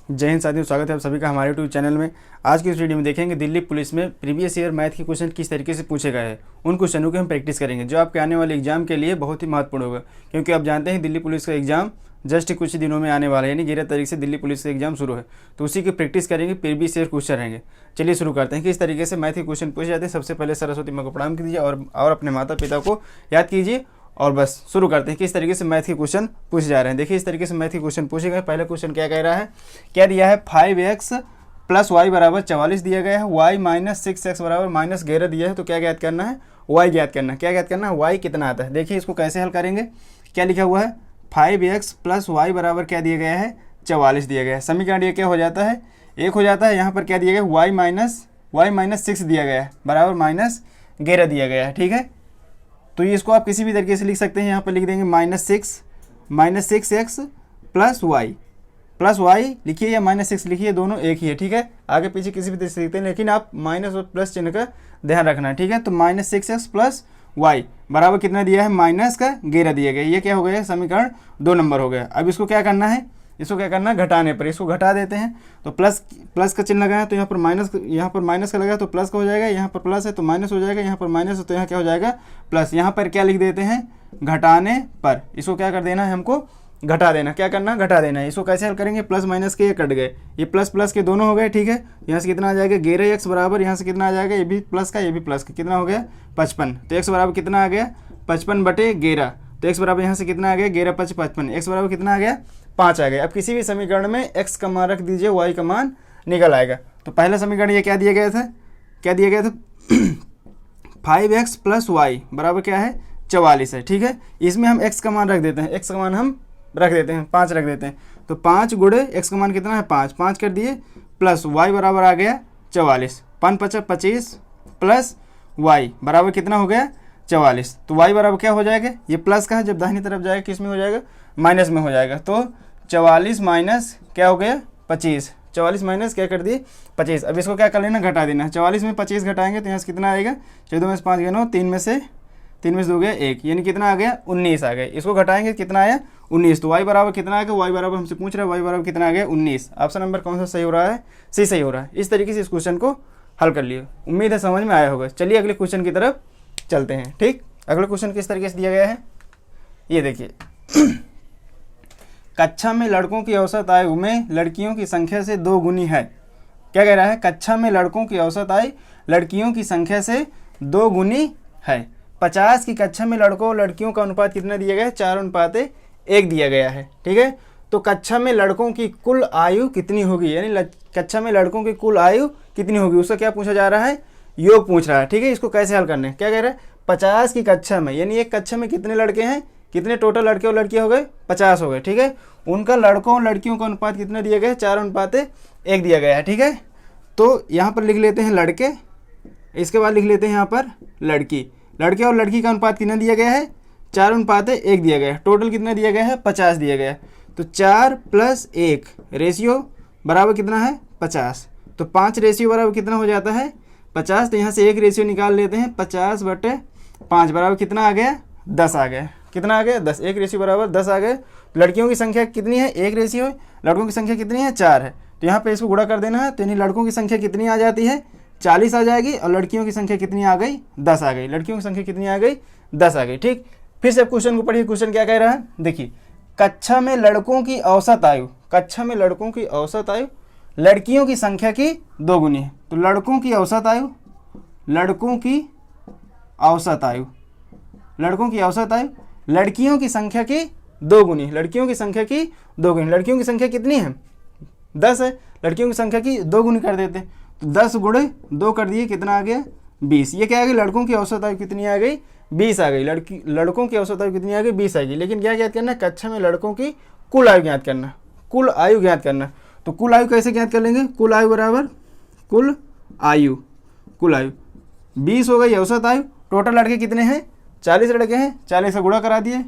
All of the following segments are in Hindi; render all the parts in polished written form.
जय हिंद साथियों, स्वागत है आप सभी का हमारे यूट्यूब चैनल में। आज की इस वीडियो में देखेंगे दिल्ली पुलिस में प्रीवियस ईयर मैथ के क्वेश्चन किस तरीके से पूछे गए हैं। उन क्वेश्चनों की हम प्रैक्टिस करेंगे जो आपके आने वाले एग्जाम के लिए बहुत ही महत्वपूर्ण होगा, क्योंकि आप जानते हैं दिल्ली पुलिस का एग्जाम जस्ट कुछ ही दिनों में आने वाला है, यानी 11 तारीख से दिल्ली पुलिस का एग्जाम शुरू है। तो उसी की प्रैक्टिस करेंगे, प्रीवियस ईयर क्वेश्चन रहेंगे। चलिए शुरू करते हैं किस तरीके से मैथ के क्वेश्चन पूछे जाते हैं। सबसे पहले सरस्वती माँ को प्रणाम कीजिए और अपने माता पिता को याद कीजिए और बस शुरू करते हैं किस तरीके से मैथ के क्वेश्चन पूछे जा रहे हैं। देखिए इस तरीके से मैथ के क्वेश्चन पूछे गए। पहला क्वेश्चन क्या कह रहा है, क्या दिया है 5x + y = 44 दिया गया है, y - 6x = -11 दिया है। तो क्या ज्ञात करना है, y ज्ञात करना है। क्या ज्ञात करना है, y कितना आता है। देखिए इसको कैसे हल करेंगे। क्या लिखा हुआ है 5x + y = क्या दिया गया है 44 दिया गया है। समीकरण ये क्या हो जाता है, एक हो जाता है। यहाँ पर क्या दिया गया y - 6 दिया गया है बराबर -11 दिया गया है। ठीक है, तो ये इसको आप किसी भी तरीके से लिख सकते हैं। यहाँ पर लिख देंगे -6x + y लिखिए या -6 लिखिए, दोनों एक ही है। ठीक है, आगे पीछे किसी भी तरीके से लिखते हैं, लेकिन आप माइनस और प्लस चिन्ह का ध्यान रखना है। ठीक है, तो -6x + y बराबर कितना दिया है -11 दिया गया। ये क्या हो गया, समीकरण 2 नंबर हो गया। अब इसको क्या करना है, इसको क्या करना है, घटाने पर। इसको घटा देते हैं तो प्लस का चिन्ह लगाया तो यहाँ पर माइनस का लगा तो प्लस का हो जाएगा, यहाँ पर प्लस है तो माइनस हो जाएगा, यहाँ पर माइनस है तो यहाँ क्या हो जाएगा प्लस। यहाँ पर क्या लिख देते हैं, घटाने पर। इसको क्या कर देना है, हमको घटा देना। क्या करना, घटा देना है। इसको कैसे हल करेंगे, प्लस माइनस के ये कट गए, ये प्लस प्लस के दोनों हो गए। ठीक है, यहाँ से कितना आ जाएगा 11x बराबर, यहाँ से कितना आ जाएगा, ये भी प्लस का ये भी प्लस का, कितना हो गया 55। तो x बराबर कितना आ गया 55/11। तो x बराबर यहाँ से कितना आ गया 11 × 5 = 55। x बराबर कितना आ गया 5 आ गया। अब किसी भी समीकरण में x का मान रख दीजिए, y का मान निकल आएगा। तो पहला समीकरण ये क्या दिया गया था, 5x + y बराबर क्या है 44 है। ठीक है, इसमें हम x का मान रख देते हैं, x का मान हम रख देते हैं 5 रख देते हैं। तो 5 × x का मान कितना है 5 कर दिए, प्लस y बराबर आ गया 44। 5 × 5 = 25 प्लस y बराबर कितना हो गया 44। तो y बराबर क्या हो जाएगा, ये प्लस का है, जब दाहिनी तरफ जाएगा किस में हो जाएगा, माइनस में हो जाएगा। तो 44 माइनस क्या हो गया 25, 44 माइनस क्या कर दिए 25। अब इसको क्या कर लेना, घटा देना। 44 में 25 घटाएंगे तो यहाँ से कितना आएगा, 14 में से 5 गए 9, 3 में से 2 गया 1, यानी कितना आ गया 19 आ गया। इसको घटाएंगे कितना आया 19। तो y बराबर कितना आ गया, y बराबर हमसे पूछ रहा है, y बराबर कितना आ गया 19। ऑप्शन नंबर कौन सा सही हो रहा है, सी सही हो रहा है। इस तरीके से इस क्वेश्चन को हल कर लिए। उम्मीद है समझ में आया होगा। चलिए अगले क्वेश्चन की तरफ चलते हैं। ठीक, अगला क्वेश्चन किस तरीके से दिया गया है, ये देखिए। कक्षा में लड़कों की औसत आयु में लड़कियों की संख्या से 2 गुनी है। क्या कह रहा है, कक्षा में लड़कों की औसत आयु लड़कियों की संख्या से 2 गुनी है। 50 की कक्षा में लड़कों और लड़कियों का अनुपात कितना दिया गया है, 4:1 दिया गया है। ठीक है, तो कक्षा में लड़कों की कुल आयु कितनी होगी, यानी कक्षा में लड़कों की कुल आयु कितनी होगी, उसका क्या पूछा जा रहा है, योग पूछ रहा है। ठीक है, इसको कैसे हल करना है। क्या कह रहा है 50 की कक्षा में, यानी एक कक्षा में कितने लड़के हैं, कितने टोटल लड़के और लड़कियां हो गए 50 हो गए। ठीक है, उनका लड़कों और लड़कियों का अनुपात कितना दिया गया है 4:1 दिया गया है। ठीक है, तो यहाँ पर लिख लेते हैं लड़के, इसके बाद लिख लेते हैं यहाँ पर लड़की। लड़के और लड़की का अनुपात कितना दिया गया है 4:1 दिया गया है। टोटल कितना दिया गया है 50 दिया गया है। तो 4 + 1 रेशियो बराबर कितना है 50। तो 5 रेशियो बराबर कितना हो जाता है 50। तो यहाँ से 1 रेशियो निकाल लेते हैं, 50/5 बराबर कितना आ गया 10 आ गया। कितना आ गया 10, 1 रेशियो बराबर 10 आ गए। लड़कियों की संख्या कितनी है 1 रेशियो, लड़कों की संख्या कितनी है 4 है। तो यहाँ पे इसको गुणा कर देना है, तो यानी लड़कों की संख्या कितनी आ जाती है 40 आ जाएगी, और लड़कियों की संख्या कितनी आ गई 10 आ गई। लड़कियों की संख्या कितनी आ गई 10 आ गई। ठीक, फिर से क्वेश्चन को पढ़िए। क्वेश्चन क्या कह रहा है, देखिए। कक्षा में लड़कों की औसत आयु, कक्षा में लड़कों की औसत आयु लड़कियों की संख्या की 2 गुनी है। तो लड़कों की औसत आयु, लड़कों की औसत आयु, लड़कों की औसत आयु लड़कियों की संख्या की 2 गुनी, लड़कियों की संख्या की 2 गुनी। लड़कियों की संख्या कितनी है 10 है, लड़कियों की संख्या की 2 गुनी कर देते। तो 10 × 2 कर दिए, कितना आ गया 20। ये क्या आ गई, लड़कों की औसत आयु कितनी आ गई 20 आ गई। लड़कों की औसत आयु कितनी आ गई 20 आ गई। लेकिन क्या ज्ञात करना है, कक्षा में लड़कों की कुल आयु ज्ञात करना, कुल आयु ज्ञात करना। तो कुल आयु कैसे ज्ञात कर लेंगे, कुल आयु बराबर कुल आयु 20 हो गई औसत आयु। टोटल लड़के कितने हैं 40 लड़के हैं, 40 से गुणा करा दिए,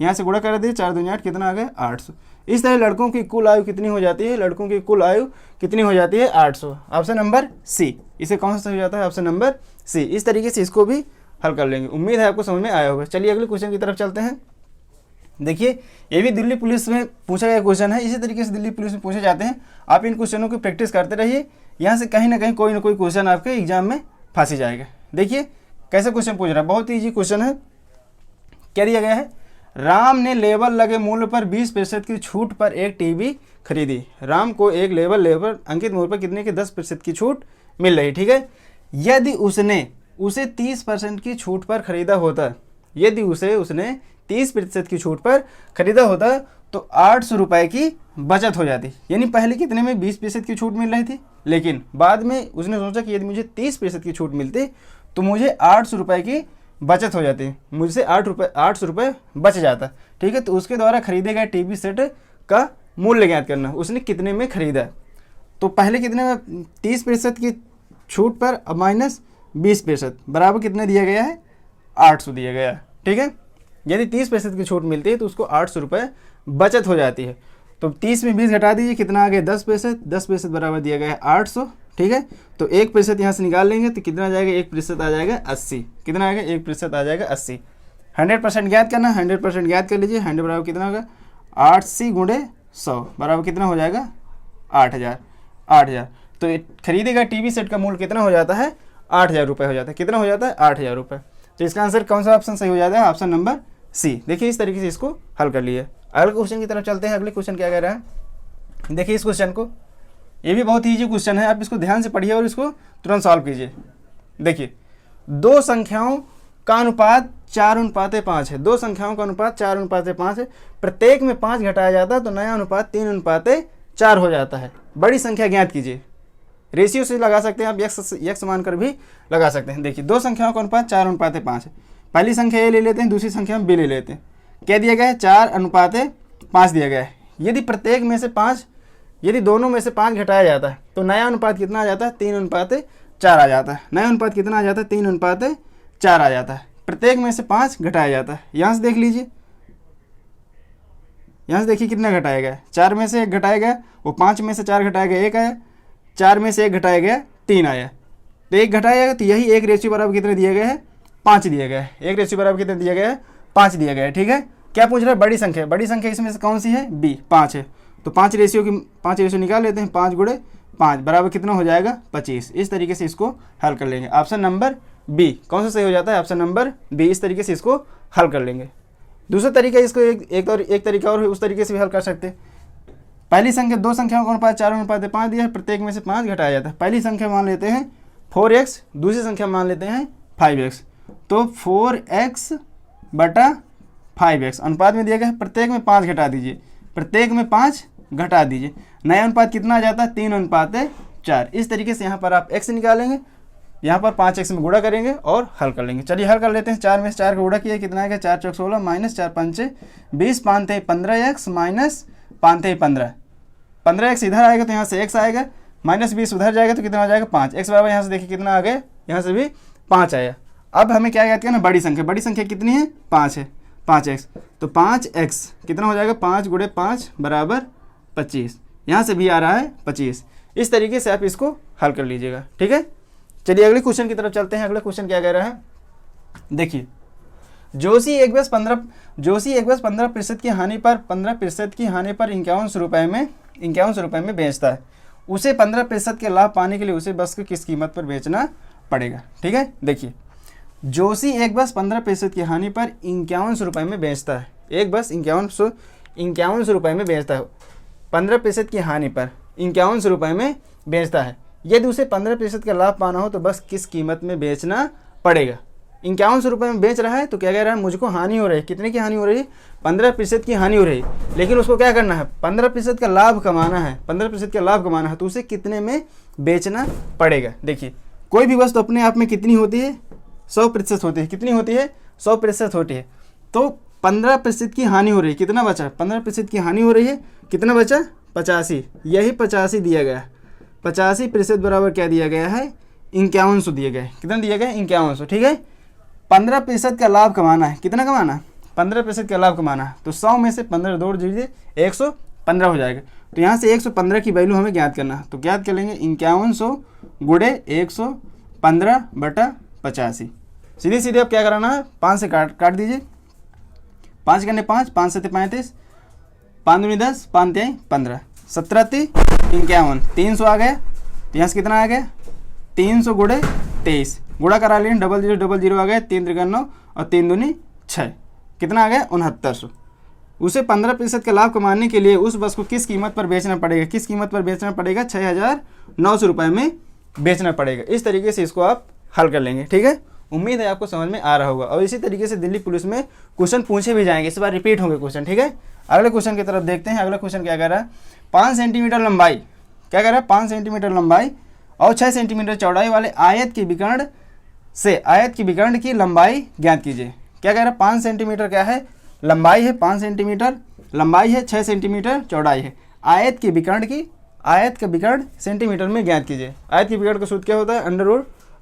यहाँ से गुणा करा दिए, 4 दूनी 8, कितना आ गया 800। इस तरह लड़कों की कुल आयु कितनी हो जाती है, लड़कों की कुल आयु कितनी हो जाती है 800। ऑप्शन नंबर सी, इसे कौन सा सही हो जाता है, ऑप्शन नंबर सी। इस तरीके से इसको भी हल कर लेंगे। उम्मीद है आपको समझ में आया होगा। चलिए अगले क्वेश्चन की तरफ चलते हैं। देखिए ये भी दिल्ली पुलिस में पूछा गया क्वेश्चन है, इसी तरीके से दिल्ली पुलिस में पूछे जाते हैं। आप इन क्वेश्चनों की प्रैक्टिस करते रहिए, यहाँ से कहीं ना कहीं कोई ना कोई क्वेश्चन आपके एग्जाम में फंस ही जाएगा। देखिए कैसे क्वेश्चन पूछ रहा है, बहुत ही ईजी क्वेश्चन है। क्या दिया गया है, राम ने लेबल लगे मूल्य पर 20% की छूट पर एक टीवी खरीदी। राम को एक लेबल अंकित मूल्य पर कितने की 10% की छूट मिल रही, ठीक है। यदि उसने उसे 30% की छूट पर खरीदा होता, यदि उसने 30% की छूट पर खरीदा होता तो 800 रुपये की बचत हो जाती। यानी पहले कितने में 20% की छूट मिल रही थी, लेकिन बाद में उसने सोचा कि यदि मुझे 30% की छूट मिलती तो मुझे 800 रुपये की बचत हो जाती, मुझसे 800 रुपये बच जाता, ठीक है। तो उसके द्वारा खरीदे गए टीवी सेट का मूल्य ज्ञात करना, उसने कितने में खरीदा। तो पहले कितने में 30% की छूट पर माइनस 20% बराबर कितने दिया गया है, 800 दिया गया है, ठीक है। यदि 30% की छूट मिलती है तो उसको 800 रुपये बचत हो जाती है। तो 30 में 20 घटा दीजिए, कितना आ गया 10%, 10% बराबर दिया गया है 800, ठीक है। तो 1% यहाँ से निकाल लेंगे तो कितना आ जाएगा, 1% आ जाएगा 80। कितना आएगा, 1% आ जाएगा 80। 100% ज्ञात करना, 100% ज्ञात कर लीजिए। 100 बराबर कितना होगा, 80 गुणे 100 बराबर कितना हो जाएगा, 8000। तो खरीदे गए टीवी सेट का मूल्य कितना हो जाता है, 8000 रुपये हो जाता है। कितना हो जाता है, 8000 रुपये। तो इसका आंसर कौन सा ऑप्शन सही हो जाता है, ऑप्शन नंबर सी। देखिए इस तरीके से इसको हल कर लिए। अगले क्वेश्चन की तरफ चलते हैं। अगले क्वेश्चन क्या कह रहा है, देखिए इस क्वेश्चन को, ये भी बहुत ईजी क्वेश्चन है, आप इसको ध्यान से पढ़िए और इसको तुरंत सॉल्व कीजिए। देखिए दो संख्याओं का अनुपात 4:5 है, दो संख्याओं का अनुपात 4:5 है, प्रत्येक में 5 घटाया जाता है तो नया अनुपात 3:4 हो जाता है। बड़ी संख्या ज्ञात कीजिए। रेशियो से लगा सकते हैं आप, यक्स मानकर भी लगा सकते हैं। देखिए दो संख्याओं का अनुपात 4:5 है, पहली संख्या ए ले लेते हैं, दूसरी संख्या में बी ले लेते हैं। क्या दिया गया है, 4:5 दिया गया है। यदि प्रत्येक में से 5, यदि दोनों में से 5 घटाया जाता है तो नया अनुपात कितना आ जाता है, 3:4 आ जाता है। नया अनुपात कितना आ जाता है, 3:4 आ जाता है। प्रत्येक में से 5 घटाया जाता है। यहाँ से देख लीजिए, यहाँ से देखिए कितना घटाया गया, 4 में से 1 घटाया गया, वो 5 में से 4 घटाया गया 1 आया, 4 में से 1 घटाया गया 3 आया। तो 1 घटाया गया तो यही 1 रेशियो बराबर कितने दिए गए हैं, 5 दिया गया है। 1 रेशियो बराबर कितने दिया गया है, 5 दिया गया है, ठीक है। क्या पूछ रहा है, बड़ी संख्या। बड़ी संख्या इसमें से कौन सी है, बी, 5 है। तो 5 रेशियो निकाल लेते हैं, 5 गुणे 5 बराबर कितना हो जाएगा, 25। इस तरीके से इसको हल कर लेंगे। ऑप्शन नंबर बी कौन सा सही हो जाता है, ऑप्शन नंबर बी। इस तरीके से इसको हल कर लेंगे। दूसरा तरीका इसको एक तरीका और उस तरीके से भी हल कर सकते हैं। पहली संख्या, दो संख्याओं का अनुपात 4:5 दिया है, प्रत्येक में से 5 घटाया जाता है। पहली संख्या मान लेते हैं 4x, दूसरी संख्या मान लेते हैं 5x। तो 4x बटा 5x अनुपात में दिया गया है, प्रत्येक में 5 घटा दीजिए, प्रत्येक में 5 घटा दीजिए। नया अनुपात कितना आ जाता है, 3:4। इस तरीके से यहाँ पर आप x निकालेंगे, यहाँ पर 5x में गुणा करेंगे और हल कर लेंगे। चलिए हल कर लेते हैं। 4 में से 4 का गुणा किया, कितना आएगा, 4 चौक 16 माइनस 4 पंचे 20 5 15x माइनस 5 15। 15x इधर आएगा तो यहाँ से x आएगा, माइनस 20 उधर जाएगा तो कितना आ जाएगा 5। x बराबर यहाँ से देखिए कितना आ गया, यहाँ से भी 5 आया। अब हमें क्या याद करना, बड़ी संख्या। बड़ी संख्या कितनी है, 5 है, 5x। तो 5x कितना हो जाएगा, 5 गुणे 5 बराबर 25। यहाँ से भी आ रहा है 25। इस तरीके से आप इसको हल कर लीजिएगा, ठीक है। चलिए अगले क्वेश्चन की तरफ चलते हैं। अगला क्वेश्चन क्या कह रहा है, देखिए जोशी एक बस 15% की हानि पर 15% की हानि पर 51 रुपये में बेचता है। उसे 15% के लाभ पाने के लिए उसे बस को किस कीमत पर बेचना पड़ेगा, ठीक है। देखिए जोशी एक बस 15% की हानि पर 51 रुपये में बेचता है। एक बस 51 रुपये में बेचता है, 15% की हानि पर 51 रुपये में बेचता है। यदि उसे 15% का लाभ पाना हो तो बस किस कीमत में बेचना पड़ेगा। 51 रुपये में बेच रहा है तो क्या कह रहा है, मुझको हानि हो रही है। कितने की हानि हो रही है, 15% की हानि हो रही है। लेकिन उसको क्या करना है, 15% का लाभ कमाना है। 15% का लाभ कमाना है तो उसे कितने में बेचना पड़ेगा। देखिए कोई भी वस्तु अपने आप में कितनी होती है, 100% होती है। कितनी होती है, 100% होती है। तो 15% की हानि हो रही है, कितना बचा, 15% की हानि हो रही है, कितना बचा, 85। यही 85 दिया गया है। 85% बराबर क्या दिया गया है, 51 दिया गया है। कितना दिया गया है, 51, ठीक है। 15% का लाभ कमाना है, कितना कमाना है, 15% का लाभ कमाना है। तो 100 में से 15 जोड़ दीजिए, 115 हो जाएगा। तो यहाँ से 115 की वैल्यू हमें ज्ञात करना है। तो ज्ञात कर लेंगे 5100 गुणे 115 बटा 85। सीधे सीधे अब क्या कराना है, 5 से काट दीजिए। 5 गने 5, 5 7 35, 5 दूनी 10, 5 3 15, 17 3 51, 300 आ गया। तो यहाँ से कितना आ गया 300 गुणे 23, गुणा करा लिए 0000 आ गया, 3 3 9 और 3 दूनी 6, कितना आ गया 6900। उसे 15% का लाभ कमाने के लिए उस बस को किस कीमत पर बेचना पड़ेगा, किस कीमत पर बेचना पड़ेगा 6900 रुपये में बेचना पड़ेगा। इस तरीके से इसको आप हल कर लेंगे, ठीक है। उम्मीद है आपको समझ में आ रहा होगा। और इसी तरीके से दिल्ली पुलिस में क्वेश्चन पूछे भी जाएंगे, इस बार रिपीट होंगे क्वेश्चन, ठीक है। अगले क्वेश्चन की तरफ देखते हैं। अगला क्वेश्चन क्या कह रहा है, 5 सेंटीमीटर लंबाई, क्या कह रहा है 5 सेंटीमीटर लंबाई और 6 सेंटीमीटर चौड़ाई वाले आयत के विकर्ण से आयत की विकर्ण की लंबाई ज्ञात कीजिए। क्या कह रहा है 5 सेंटीमीटर क्या है लंबाई है, 5 सेंटीमीटर लंबाई है, 6 सेंटीमीटर चौड़ाई है, आयत के विकर्ण की, आयत का विकर्ण सेंटीमीटर में ज्ञात कीजिए। आयत के विकर्ण का सूत्र क्या होता है,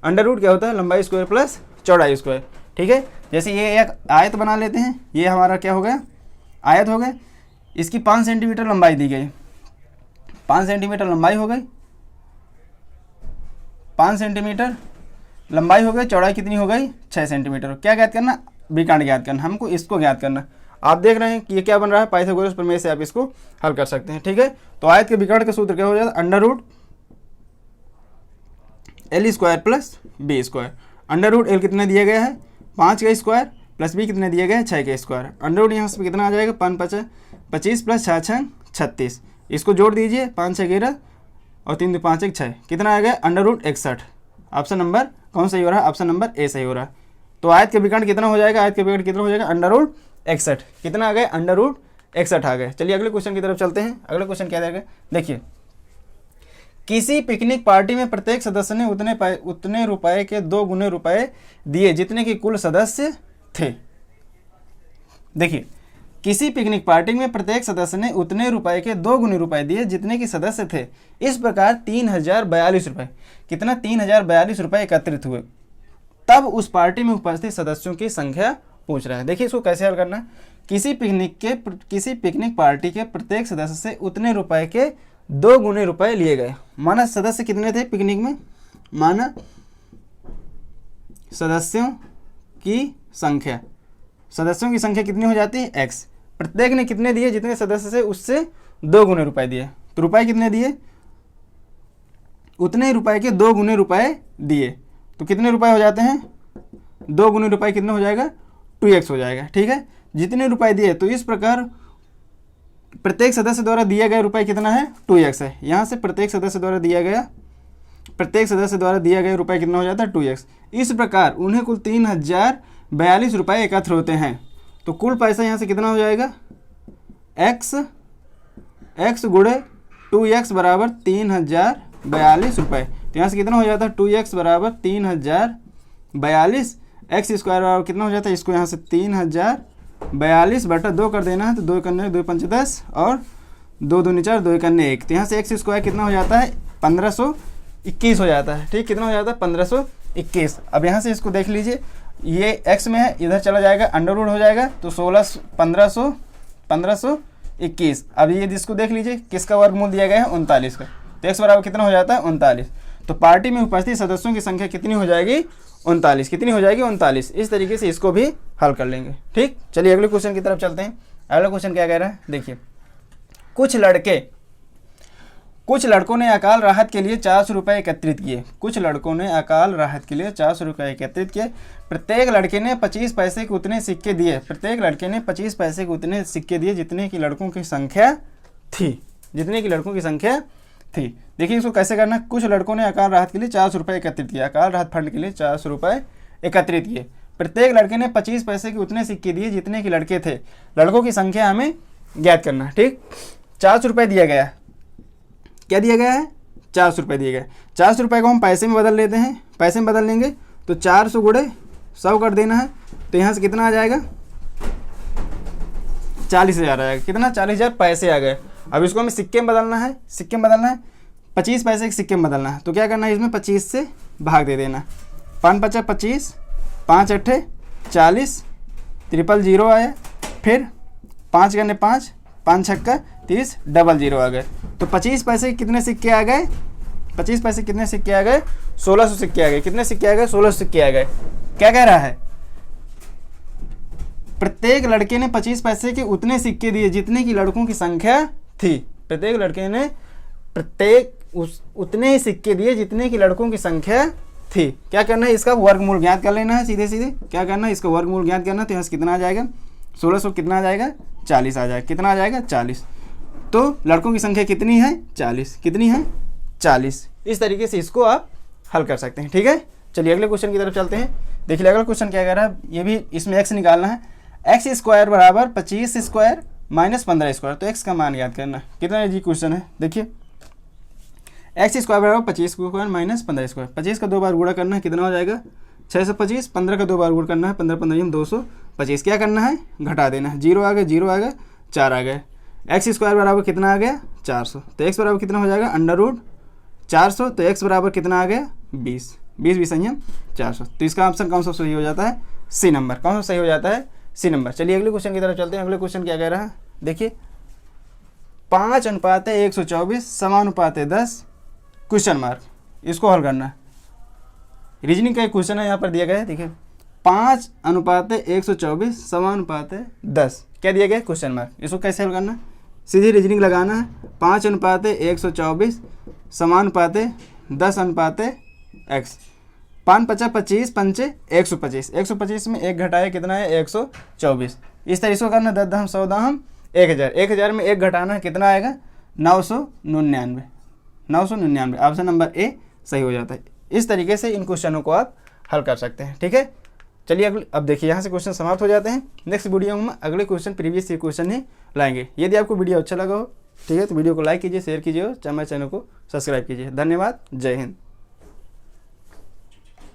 अंडर रूट क्या होता है, लंबाई स्क्वायर प्लस चौड़ाई स्क्वायर, ठीक है। जैसे ये एक आयत बना लेते हैं, ये हमारा क्या हो गया आयत हो गया, इसकी 5 सेंटीमीटर लंबाई दी गई, 5 सेंटीमीटर लंबाई हो गई, 5 सेंटीमीटर लंबाई हो गई, चौड़ाई कितनी हो गई 6 सेंटीमीटर। क्या ज्ञात करना, विकर्ण ज्ञात करना, हमको इसको ज्ञात करना। आप देख रहे हैं कि ये क्या बन रहा है, पाइथागोरस प्रमेय से आप इसको हल कर सकते हैं, ठीक है। तो आयत के विकर्ण का सूत्र क्या हो जाता है, under root L square plus B square. Under root L कितने दिया गया है 5 का स्क्वायर प्लस बी कितने दिया गया है 6 का स्क्वायर। अंडर रूट यहाँ से कितना आ जाएगा 5 5 25 प्लस 6 6 36, इसको जोड़ दीजिए 5 6 11 और 3 2 5 1 6, कितना आ गया अंडर रूट 61। ऑप्शन नंबर कौन सही हो रहा है, ऑप्शन नंबर ए सही हो रहा है। तो आयत के विकर्ण कितना हो जाएगा, आयत के विकर्ण कितना हो जाएगा अंडर रूट 61, कितना आ गया अंडर रूट 61 आ गए। चलिए अगले क्वेश्चन की तरफ चलते हैं। अगला क्वेश्चन क्या रहेगा, देखिए किसी पिकनिक पार्टी में प्रत्येक सदस्य ने उतने रुपए के 2 गुने रुपए दिए जितने के कुल सदस्य थे। देखिए किसी पिकनिक पार्टी में प्रत्येक सदस्य ने उतने रुपए के 2 गुने रुपए दिए जितने के सदस्य थे। इस प्रकार 3042 रुपए, कितना 3042 रुपए एकत्रित हुए। तब उस पार्टी में उपस्थित सदस्यों की संख्या पूछ रहा है। देखिए इसको कैसे हल करना है, किसी पिकनिक पार्टी के प्रत्येक सदस्य से उतने रुपए के 2 गुने रुपए लिए गए। माना सदस्य कितने थे पिकनिक में, माना सदस्यों की संख्या कितनी हो जाती है x। प्रत्येक ने कितने दिए, जितने सदस्य से उससे 2 गुने रुपए दिए। तो रुपए कितने दिए, उतने रुपए के 2 गुने रुपए दिए। तो कितने रुपए हो जाते हैं 2 गुने रुपए कितने हो जाएगा 2x हो जाएगा, ठीक है। जितने रुपए दिए, तो इस प्रकार प्रत्येक सदस्य द्वारा दिया गया रुपए कितना है 2x है। यहाँ से प्रत्येक सदस्य द्वारा दिया गया रुपए कितना हो जाता है 2x। इस प्रकार उन्हें कुल 3042 रुपए एकत्र होते हैं। तो कुल पैसा यहाँ से कितना हो जाएगा x गुणे 2x बराबर 3042 रुपए। तो यहाँ से कितना हो जाता है 2x बराबर 3042, एक्स स्क्वायर बराबर कितना हो जाता है, इसको यहाँ से 3042 बटा 2 कर देना है। तो 2 करने 2 5 10 और 2 2 4 2 करने 1। तो यहाँ से एक्स स्क्वायर कितना हो जाता है 1521 हो जाता है, ठीक। कितना हो जाता है 1521। अब यहाँ से इसको देख लीजिए, ये एक्स में है, इधर चला जाएगा अंडर रूट हो जाएगा, तो 1521। अब ये जिसको देख लीजिए किसका वर्गमूल दिया गया है 39 का। तो एक्स बराबर कितना हो जाता है 39। तो पार्टी में उपस्थित सदस्यों की संख्या कितनी हो जाएगी 39, कितनी हो जाएगी 39। इस तरीके से इसको भी हल कर लेंगे, ठीक। चलिए अगले क्वेश्चन की तरफ चलते हैं। अगला क्वेश्चन क्या कह रहा है, देखिए कुछ लड़कों ने अकाल राहत के लिए 400 रुपये एकत्रित किए। कुछ लड़कों ने अकाल राहत के लिए 400 रुपये एकत्रित किए। प्रत्येक लड़के ने 25 पैसे के उतने सिक्के दिए। प्रत्येक लड़के ने 25 पैसे के उतने सिक्के दिए जितने की लड़कों की संख्या थी, देखिए इसको कैसे करना। कुछ लड़कों ने अकाल राहत के लिए 400 रुपये एकत्रित किया। अकाल राहत फंड के लिए 400 रुपये एकत्रित किए। प्रत्येक लड़के ने 25 पैसे के उतने सिक्के दिए जितने के लड़के थे। लड़कों की संख्या हमें ज्ञात करना, ठीक। 400 रुपये दिया गया, क्या दिया गया है 400 रुपये दिए गए। 400 रुपये को हम पैसे में बदल लेते हैं, पैसे में बदल लेंगे तो 400 गुणे 100 कर देना है। तो यहाँ से कितना आ जाएगा 40,000 आ जाएगा। कितना 40,000 पैसे आ गए। अब इसको हमें सिक्के में बदलना है, 25 पैसे के सिक्के में बदलना है। तो क्या करना है, इसमें 25 से भाग दे देना। 5 5 25, 5 8 40, 000 आया। फिर 5 गने 5, 5 छक्का 30, 00 आ गए। तो 25 पैसे कितने सिक्के आ गए, 25 पैसे कितने सिक्के आ गए 1600 सिक्के आ गए। कितने सिक्के आ गए 1600 सिक्के आ गए। क्या कह रहा है प्रत्येक लड़के ने 25 पैसे के उतने सिक्के दिए जितने की लड़कों की संख्या थी। प्रत्येक लड़के ने उतने ही सिक्के दिए जितने की लड़कों की संख्या थी। क्या करना है, इसका वर्गमूल ज्ञात कर लेना है। सीधे सीधे क्या करना है, इसका वर्गमूल ज्ञात करना। तो यहाँ से कितना आ जाएगा, 1600 कितना आ जाएगा, 40 आ जाएगा। कितना आ जाएगा, 40। तो लड़कों की संख्या कितनी है, 40। कितनी है, 40। इस तरीके से इसको आप हल कर सकते हैं। ठीक है, चलिए अगले क्वेश्चन की तरफ चलते हैं। देखिए अगला क्वेश्चन क्या कह रहा है, ये भी इसमें x निकालना है। एक्स स्क्वायर बराबर 25 स्क्वायर माइनस 15 स्क्वायर। तो x का मान याद करना। कितना है जी क्वेश्चन है, देखिए एक्स स्क्वायर बराबर 25 स्क्वायर माइनस 15 स्क्वायर। 25 का 2 बार गुणा करना है, कितना हो जाएगा, 625। 15 का 2 बार गुणा करना है, 15 15 225। क्या करना है, घटा देना है। 0 आ गया, 0 आ गया, 4 आ गया। एक्स स्क्वायर बराबर कितना आ गया, 400। तो x बराबर कितना हो जाएगा, अंडर रूट 400। तो x बराबर कितना आ गया, 20। 20 भी संयम 400। तो इसका ऑप्शन कौन सा सही हो जाता है, सी नंबर। कौन सा सही हो जाता है, सी नंबर। चलिए अगले क्वेश्चन की तरफ चलते हैं। अगले क्वेश्चन क्या कह रहा है, देखिए 5:124 समानुपात 10 क्वेश्चन मार्क। इसको हल करना है। रीजनिंग का एक क्वेश्चन है यहाँ पर दिया गया है। देखिए 5:124 समानुपात 10 क्या दिया गया है, क्वेश्चन मार्क। इसको कैसे हल करना है, सीधी रीजनिंग लगाना है। 5:124 समानुपात 10:x। 5 × 25 पंचे 125। 125 में 1 घटाया कितना है, 124। इस तरीके से करना। 10 दहम 100 दहम 1000। 1000 में 1 घटाना कितना आएगा, 999। 999 ऑप्शन नंबर ए सही हो जाता है। इस तरीके से इन क्वेश्चनों को आप हल कर सकते हैं। ठीक है, चलिए अगले, अब देखिए यहाँ से क्वेश्चन समाप्त हो जाते हैं। नेक्स्ट वीडियो में अगले क्वेश्चन प्रीवियस ईयर क्वेश्चन ही लाएंगे। यदि आपको वीडियो अच्छा लगा हो, ठीक है, तो वीडियो को लाइक कीजिए, शेयर कीजिए और हमारे चैनल को सब्सक्राइब कीजिए। धन्यवाद, जय हिंद।